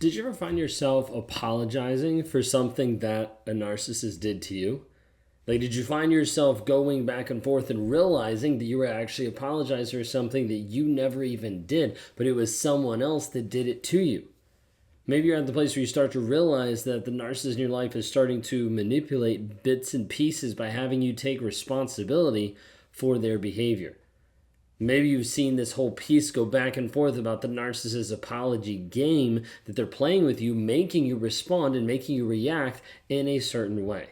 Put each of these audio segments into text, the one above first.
Did you ever find yourself apologizing for something that a narcissist did to you? Like, did you find yourself going back and forth and realizing that you were actually apologizing for something that you never even did, but it was someone else that did it to you? Maybe you're at the place where you start to realize that the narcissist in your life is starting to manipulate bits and pieces by having you take responsibility for their behavior. Maybe you've seen this whole piece go back and forth about the narcissist apology game that they're playing with you, making you respond and making you react in a certain way.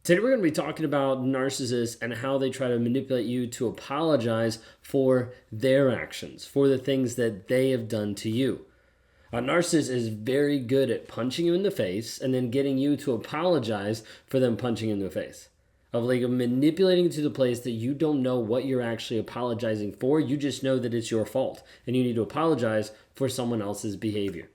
Today we're going to be talking about narcissists and how they try to manipulate you to apologize for their actions, for the things that they have done to you. A narcissist is very good at punching you in the face and then getting you to apologize for them punching you in the face. Of manipulating to the place that you don't know what you're actually apologizing for. You just know that it's your fault and you need to apologize for someone else's behavior.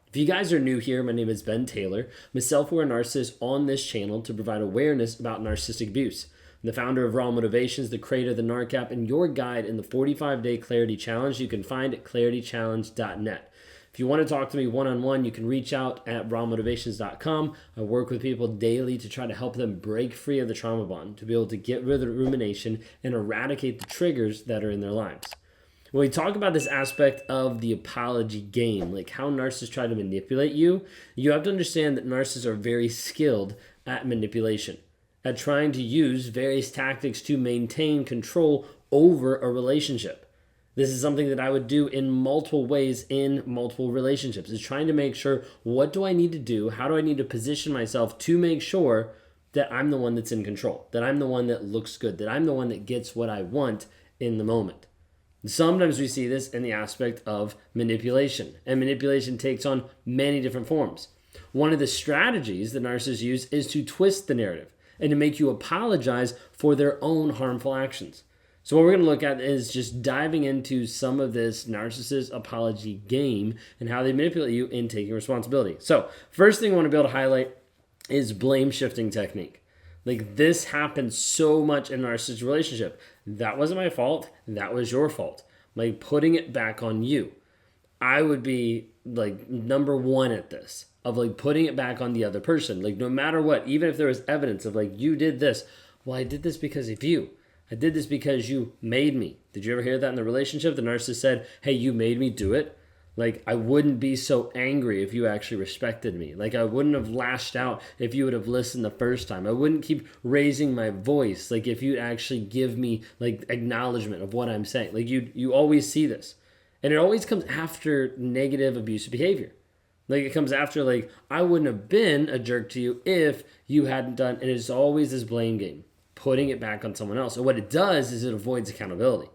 If you guys are new here, my name is Ben Taylor. I'm a self-aware narcissist on this channel to provide awareness about narcissistic abuse. I'm the founder of Raw Motivations, the creator of the NARC app, and your guide in the 45-day Clarity Challenge you can find at claritychallenge.net. If you want to talk to me one-on-one, you can reach out at rawmotivations.com. I work with people daily to try to help them break free of the trauma bond, to be able to get rid of the rumination and eradicate the triggers that are in their lives. When we talk about this aspect of the apology game, like how narcissists try to manipulate you, you have to understand that narcissists are very skilled at manipulation, at trying to use various tactics to maintain control over a relationship. This is something that I would do in multiple ways in multiple relationships, is trying to make sure, what do I need to do? How do I need to position myself to make sure that I'm the one that's in control, that I'm the one that looks good, that I'm the one that gets what I want in the moment. Sometimes we see this in the aspect of manipulation, and manipulation takes on many different forms. One of the strategies that narcissists use is to twist the narrative and to make you apologize for their own harmful actions. So what we're going to look at is just diving into some of this narcissist apology game and how they manipulate you in taking responsibility. So first thing I want to be able to highlight is blame shifting technique. Like, this happens so much in a narcissist relationship. That wasn't my fault. That was your fault. Like, putting it back on you. I would be like number one at this, of like putting it back on the other person. Like, no matter what, even if there was evidence of like, you did this. Well, I did this because of you. I did this because you made me. Did you ever hear that in the relationship? The narcissist said, hey, you made me do it. Like, I wouldn't be so angry if you actually respected me. Like, I wouldn't have lashed out if you would have listened the first time. I wouldn't keep raising my voice, like, if you'd actually give me, like, acknowledgement of what I'm saying. Like, you always see this. And it always comes after negative abusive behavior. Like, it comes after, like, I wouldn't have been a jerk to you if you hadn't done. And it's always this blame game, putting it back on someone else. And what it does is it avoids accountability.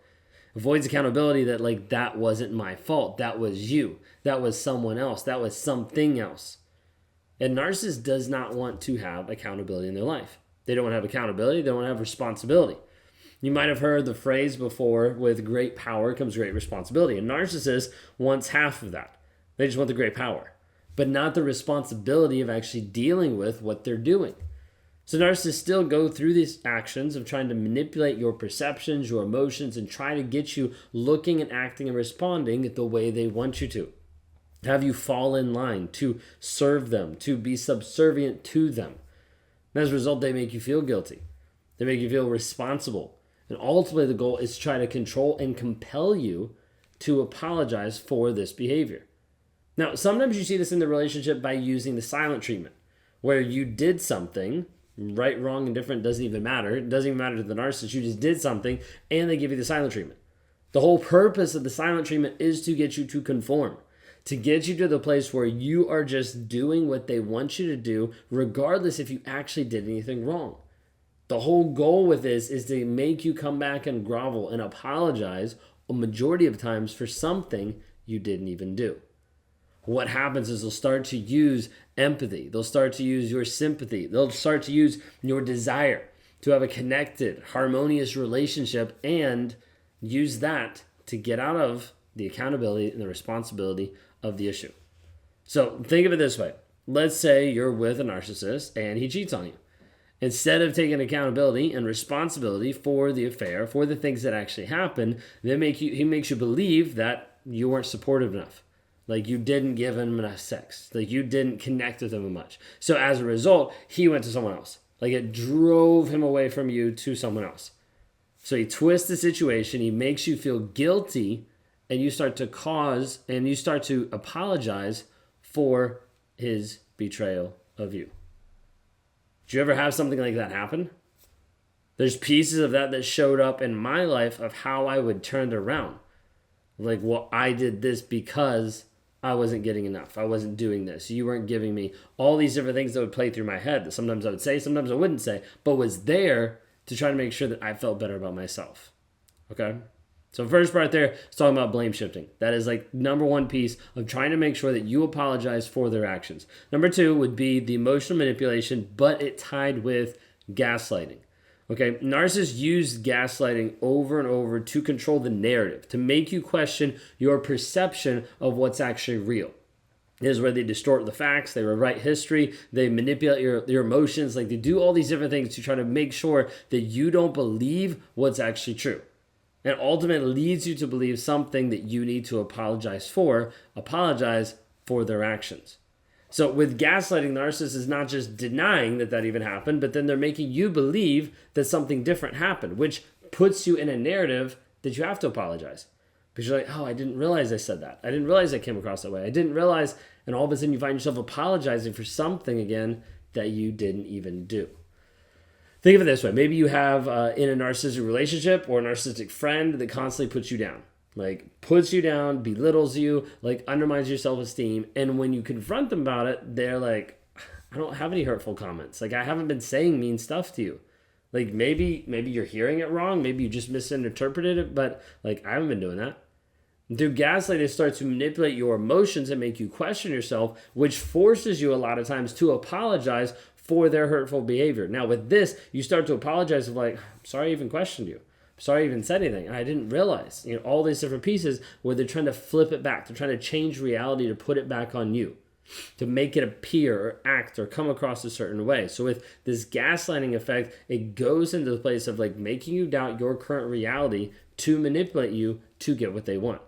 Avoids accountability that, like, that wasn't my fault. That was you. That was someone else. That was something else. And narcissist does not want to have accountability in their life. They don't want to have accountability. They don't want to have responsibility. You might have heard the phrase before, with great power comes great responsibility. And narcissist wants half of that. They just want the great power, but not the responsibility of actually dealing with what they're doing. So narcissists still go through these actions of trying to manipulate your perceptions, your emotions, and try to get you looking and acting and responding the way they want you to. Have you fall in line, to serve them, to be subservient to them. And as a result, they make you feel guilty. They make you feel responsible. And ultimately, the goal is to try to control and compel you to apologize for this behavior. Now, sometimes you see this in the relationship by using the silent treatment, where you did something. Right, wrong, and different doesn't even matter. It doesn't even matter to the narcissist. You just did something, and they give you the silent treatment. The whole purpose of the silent treatment is to get you to conform, to get you to the place where you are just doing what they want you to do, regardless if you actually did anything wrong. The whole goal with this is to make you come back and grovel and apologize a majority of times for something you didn't even do. What happens is they'll start to use empathy. They'll start to use your sympathy. They'll start to use your desire to have a connected, harmonious relationship and use that to get out of the accountability and the responsibility of the issue. So think of it this way. Let's say you're with a narcissist and he cheats on you. Instead of taking accountability and responsibility for the affair, for the things that actually happened, he makes you believe that you weren't supportive enough. Like you didn't give him enough sex. Like you didn't connect with him much. So as a result, he went to someone else. Like it drove him away from you to someone else. So he twists the situation. He makes you feel guilty, and you start to apologize for his betrayal of you. Did you ever have something like that happen? There's pieces of that showed up in my life of how I would turn it around. Like, well, I did this because I wasn't getting enough. I wasn't doing this. You weren't giving me all these different things that would play through my head that sometimes I would say, sometimes I wouldn't say, but was there to try to make sure that I felt better about myself. Okay? So first part there is talking about blame shifting. That is like number one piece of trying to make sure that you apologize for their actions. Number two would be the emotional manipulation, but it tied with gaslighting. Okay, narcissists use gaslighting over and over to control the narrative, to make you question your perception of what's actually real. This is where they distort the facts, they rewrite history, they manipulate your emotions, like they do all these different things to try to make sure that you don't believe what's actually true. And ultimately leads you to believe something that you need to apologize for their actions. So with gaslighting, the narcissist is not just denying that even happened, but then they're making you believe that something different happened, which puts you in a narrative that you have to apologize. Because you're like, oh, I didn't realize I said that. I didn't realize I came across that way. I didn't realize, and all of a sudden you find yourself apologizing for something again that you didn't even do. Think of it this way. Maybe you have in a narcissistic relationship or a narcissistic friend that constantly puts you down. Like puts you down, belittles you, like undermines your self-esteem. And when you confront them about it, they're like, I don't have any hurtful comments. Like I haven't been saying mean stuff to you. Like maybe you're hearing it wrong. Maybe you just misinterpreted it, but like I haven't been doing that. Through gaslighting, it starts to manipulate your emotions and make you question yourself, which forces you a lot of times to apologize for their hurtful behavior. Now with this, you start to apologize of like, I'm sorry I even questioned you. Sorry I even said anything. I didn't realize, all these different pieces where they're trying to flip it back. They're trying to change reality to put it back on you, to make it appear or act or come across a certain way. So with this gaslighting effect, it goes into the place of like making you doubt your current reality to manipulate you to get what they want,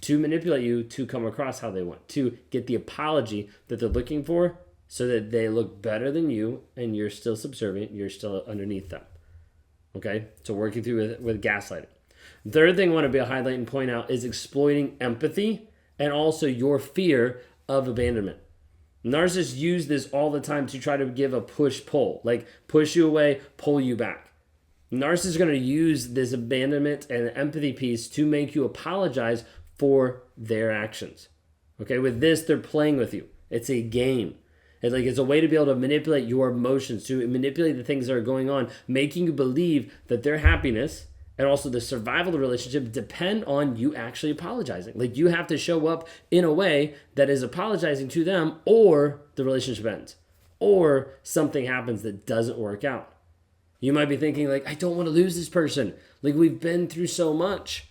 to manipulate you to come across how they want, to get the apology that they're looking for so that they look better than you and you're still subservient, you're still underneath them. Okay, so working through with gaslighting. Third thing I want to highlight and point out is exploiting empathy and also your fear of abandonment. Narcissists use this all the time to try to give a push-pull, like push you away, pull you back. Narcissists are going to use this abandonment and empathy piece to make you apologize for their actions. Okay, with this, they're playing with you. It's a game. It's a way to be able to manipulate your emotions, to manipulate the things that are going on, making you believe that their happiness and also the survival of the relationship depend on you actually apologizing. Like you have to show up in a way that is apologizing to them or the relationship ends or something happens that doesn't work out. You might be thinking like, I don't want to lose this person. Like we've been through so much.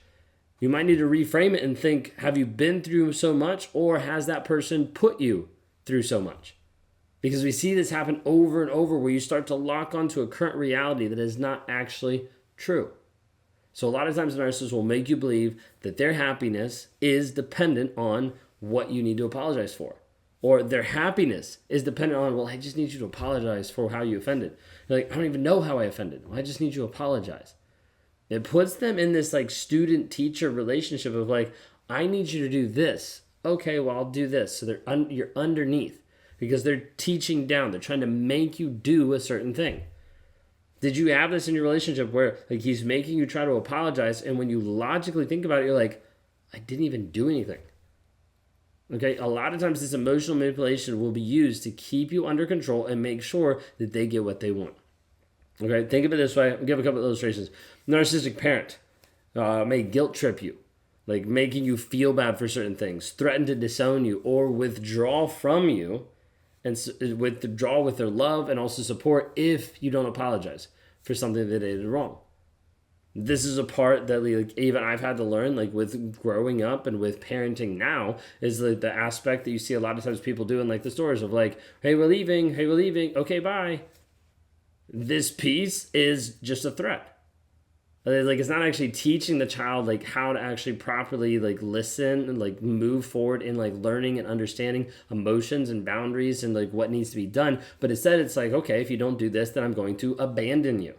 You might need to reframe it and think, have you been through so much or has that person put you through so much? Because we see this happen over and over where you start to lock onto a current reality that is not actually true. So a lot of times narcissists will make you believe that their happiness is dependent on what you need to apologize for. Or their happiness is dependent on, well, I just need you to apologize for how you offended. You're like, I don't even know how I offended. Well, I just need you to apologize. It puts them in this like student-teacher relationship of like, I need you to do this. Okay, well, I'll do this. So you're underneath. Because they're teaching down. They're trying to make you do a certain thing. Did you have this in your relationship where like he's making you try to apologize and when you logically think about it, you're like, I didn't even do anything. Okay, a lot of times this emotional manipulation will be used to keep you under control and make sure that they get what they want. Okay, think of it this way. I'll give a couple of illustrations. Narcissistic parent may guilt trip you, like making you feel bad for certain things, threaten to disown you or withdraw from you, and withdraw with their love and also support if you don't apologize for something that they did wrong. This is a part that like, even I've had to learn, like with growing up and with parenting now, is like the aspect that you see a lot of times people do in like the stores of like, hey, we're leaving, okay, bye. This piece is just a threat. Like, it's not actually teaching the child like how to actually properly like listen and like move forward in like learning and understanding emotions and boundaries and like what needs to be done. But instead it's like, okay, if you don't do this, then I'm going to abandon you.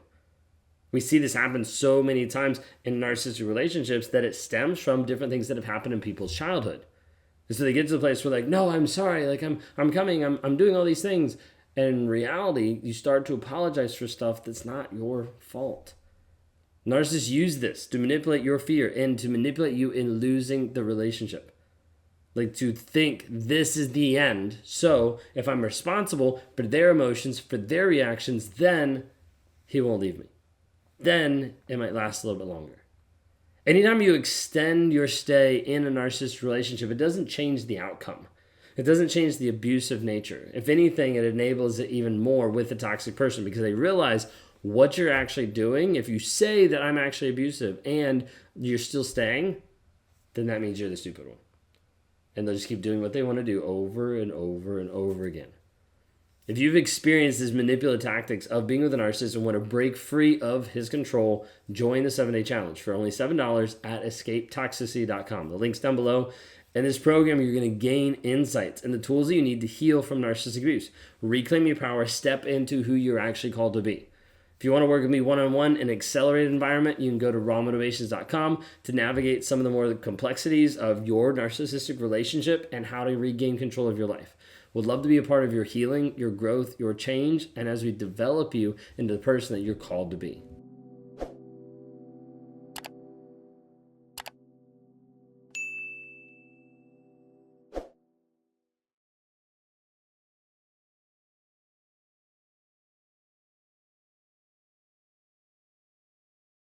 We see this happen so many times in narcissistic relationships that it stems from different things that have happened in people's childhood. And so they get to the place where like, no, I'm sorry, like I'm coming, I'm doing all these things. And in reality, you start to apologize for stuff that's not your fault. Narcissists use this to manipulate your fear and to manipulate you in losing the relationship. Like to think this is the end. So if I'm responsible for their emotions, for their reactions, then he won't leave me. Then it might last a little bit longer. Anytime you extend your stay in a narcissistic relationship, it doesn't change the outcome. It doesn't change the abusive nature. If anything, it enables it even more with the toxic person because they realize what you're actually doing. If you say that I'm actually abusive and you're still staying, then that means you're the stupid one. And they'll just keep doing what they want to do over and over and over again. If you've experienced these manipulative tactics of being with a narcissist and want to break free of his control, join the 7-day challenge for only $7 at escapetoxicity.com. The link's down below. In this program, you're going to gain insights and the tools that you need to heal from narcissistic abuse. Reclaim your power, step into who you're actually called to be. If you want to work with me one-on-one in an accelerated environment, you can go to rawmotivations.com to navigate some of the more complexities of your narcissistic relationship and how to regain control of your life. Would love to be a part of your healing, your growth, your change, and as we develop you into the person that you're called to be.